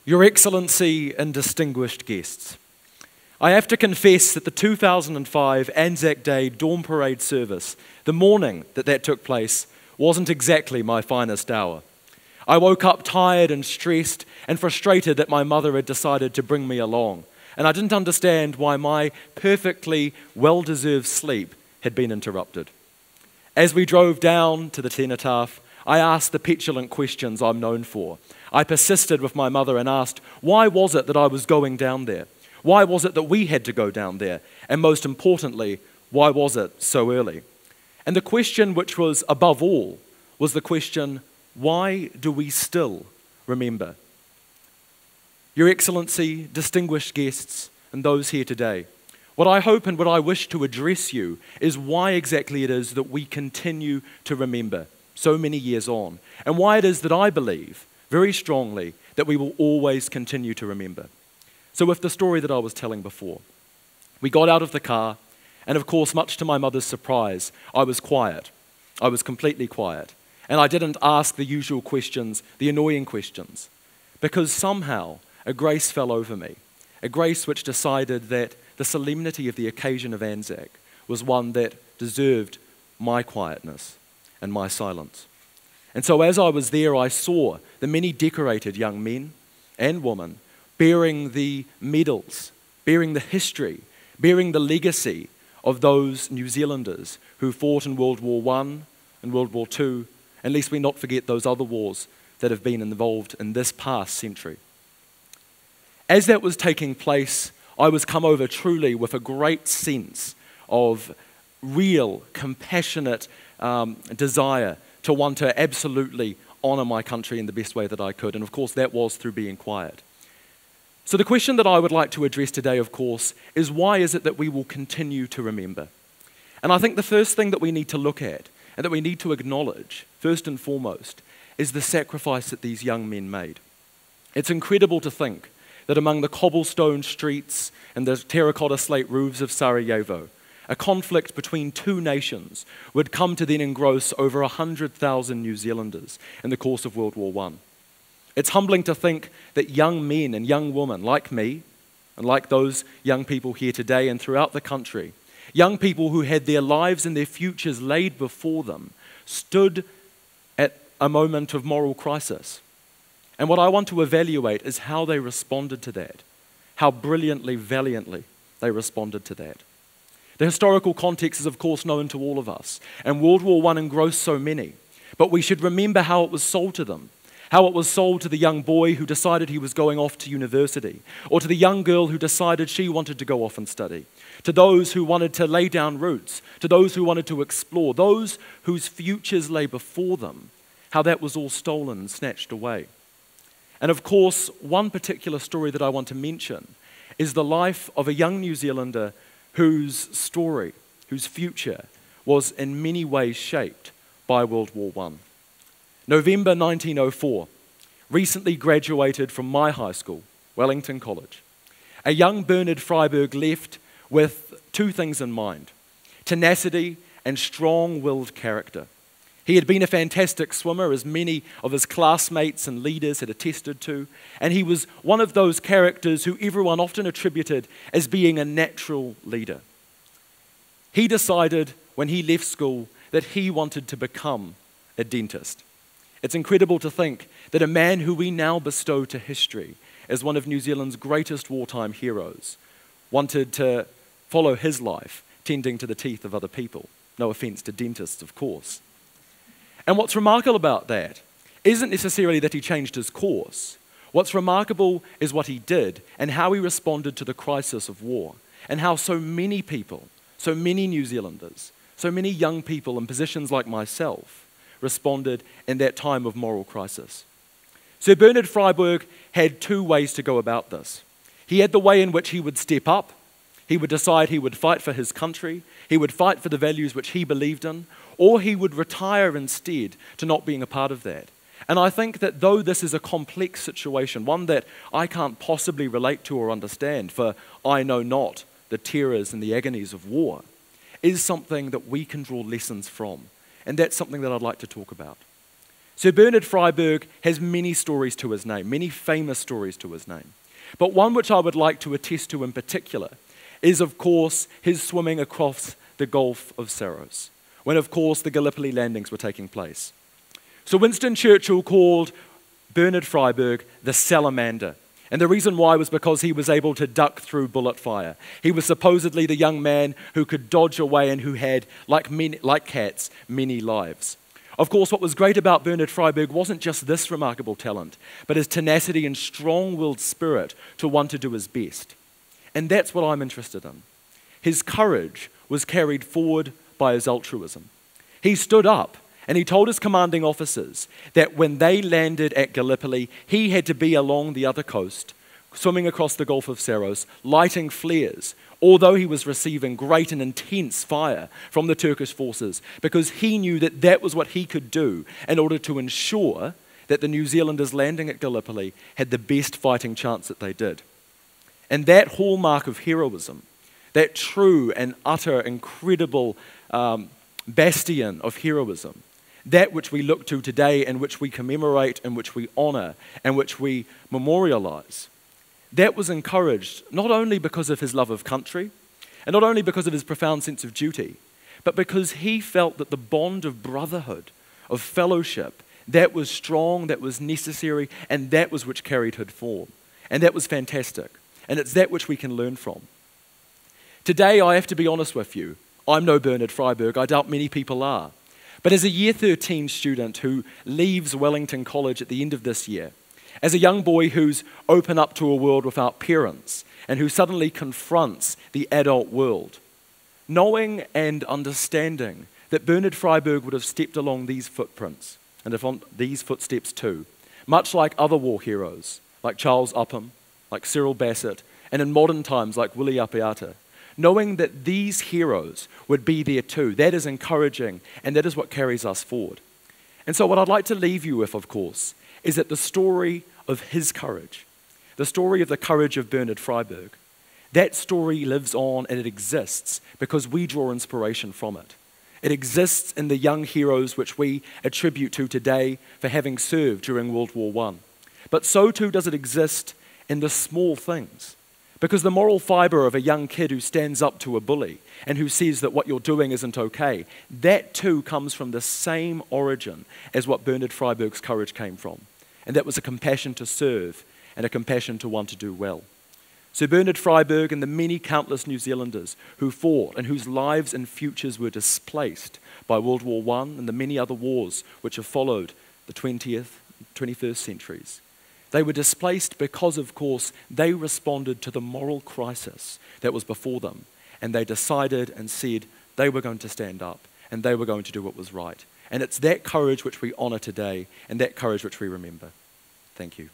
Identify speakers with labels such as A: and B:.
A: Your Excellency and distinguished guests, I have to confess that the 2005 Anzac Day Dawn Parade service, the morning that took place, wasn't exactly my finest hour. I woke up tired and stressed and frustrated that my mother had decided to bring me along, and I didn't understand why my perfectly well-deserved sleep had been interrupted. As we drove down to the cenotaph, I asked the petulant questions I'm known for. I persisted with my mother and asked, why was it that I was going down there? Why was it that we had to go down there? And most importantly, why was it so early? And the question which was above all was the question, why do we still remember? Your Excellency, distinguished guests, and those here today, what I hope and what I wish to address you is why exactly it is that we continue to remember so many years on, and why it is that I believe very strongly that we will always continue to remember. So with the story that I was telling before, we got out of the car, and of course, much to my mother's surprise, I was quiet. I was completely quiet. And I didn't ask the usual questions, the annoying questions, because somehow a grace fell over me, a grace which decided that the solemnity of the occasion of Anzac was one that deserved my quietness and my silence. And so as I was there, I saw the many decorated young men and women bearing the medals, bearing the history, bearing the legacy of those New Zealanders who fought in World War I and World War II, and lest we not forget those other wars that have been involved in this past century. As that was taking place, I was come over truly with a great sense of real, compassionate desire to want to absolutely honour my country in the best way that I could. And of course, that was through being quiet. So the question that I would like to address today, of course, is why is it that we will continue to remember? And I think the first thing that we need to look at and that we need to acknowledge, first and foremost, is the sacrifice that these young men made. It's incredible to think that among the cobblestone streets and the terracotta slate roofs of Sarajevo, a conflict between two nations would come to then engross over 100,000 New Zealanders in the course of World War I. It's humbling to think that young men and young women like me, and like those young people here today and throughout the country, young people who had their lives and their futures laid before them, stood at a moment of moral crisis. And what I want to evaluate is how they responded to that, how brilliantly, valiantly they responded to that. The historical context is of course known to all of us, and World War I engrossed so many, but we should remember how it was sold to them, how it was sold to the young boy who decided he was going off to university, or to the young girl who decided she wanted to go off and study, to those who wanted to lay down roots, to those who wanted to explore, those whose futures lay before them, how that was all stolen and snatched away. And of course, one particular story that I want to mention is the life of a young New Zealander whose story, whose future was in many ways shaped by World War I. November 1904, recently graduated from my high school, Wellington College. A young Bernard Freiberg left with two things in mind: tenacity and strong-willed character. He had been a fantastic swimmer, as many of his classmates and leaders had attested to, and he was one of those characters who everyone often attributed as being a natural leader. He decided when he left school that he wanted to become a dentist. It's incredible to think that a man who we now bestow to history as one of New Zealand's greatest wartime heroes wanted to follow his life tending to the teeth of other people. No offence to dentists, of course. And what's remarkable about that isn't necessarily that he changed his course. What's remarkable is what he did and how he responded to the crisis of war, and how so many people, so many New Zealanders, so many young people in positions like myself responded in that time of moral crisis. Sir Bernard Freiberg had two ways to go about this. He had the way in which he would step up. He would decide he would fight for his country, he would fight for the values which he believed in, or he would retire instead to not being a part of that. And I think that though this is a complex situation, one that I can't possibly relate to or understand, for I know not the terrors and the agonies of war, is something that we can draw lessons from. And that's something that I'd like to talk about. Sir Bernard Freyberg has many stories to his name, many famous stories to his name. But one which I would like to attest to in particular is, of course, his swimming across the Gulf of Saros, when, of course, the Gallipoli landings were taking place. So Winston Churchill called Bernard Freyberg the salamander. And the reason why was because he was able to duck through bullet fire. He was supposedly the young man who could dodge away and who had, like cats, many lives. Of course, what was great about Bernard Freyberg wasn't just this remarkable talent, but his tenacity and strong-willed spirit to want to do his best. And that's what I'm interested in. His courage was carried forward by his altruism. He stood up and he told his commanding officers that when they landed at Gallipoli, he had to be along the other coast, swimming across the Gulf of Saros, lighting flares, although he was receiving great and intense fire from the Turkish forces, because he knew that that was what he could do in order to ensure that the New Zealanders landing at Gallipoli had the best fighting chance that they did. And that hallmark of heroism, that true and utter, incredible bastion of heroism, that which we look to today and which we commemorate and which we honor and which we memorialize, that was encouraged not only because of his love of country and not only because of his profound sense of duty, but because he felt that the bond of brotherhood, of fellowship, that was strong, that was necessary, and that was which carried him forward. And that was fantastic. And it's that which we can learn from. Today, I have to be honest with you. I'm no Bernard Freyberg. I doubt many people are. But as a Year 13 student who leaves Wellington College at the end of this year, as a young boy who's open up to a world without parents and who suddenly confronts the adult world, knowing and understanding that Bernard Freyberg would have stepped along these footprints and on these footsteps too, much like other war heroes, like Charles Upham, like Cyril Bassett, and in modern times like Willie Apiata, knowing that these heroes would be there too, that is encouraging and that is what carries us forward. And so what I'd like to leave you with, of course, is that the story of his courage, the story of the courage of Bernard Freyberg, that story lives on and it exists because we draw inspiration from it. It exists in the young heroes which we attribute to today for having served during World War I. But so too does it exist in the small things. Because the moral fiber of a young kid who stands up to a bully and who says that what you're doing isn't okay, that too comes from the same origin as what Bernard Freyberg's courage came from. And that was a compassion to serve and a compassion to want to do well. Sir Bernard Freyberg and the many countless New Zealanders who fought and whose lives and futures were displaced by World War I and the many other wars which have followed the 20th, 21st centuries. They were displaced because, of course, they responded to the moral crisis that was before them. And they decided and said they were going to stand up and they were going to do what was right. And it's that courage which we honor today and that courage which we remember. Thank you.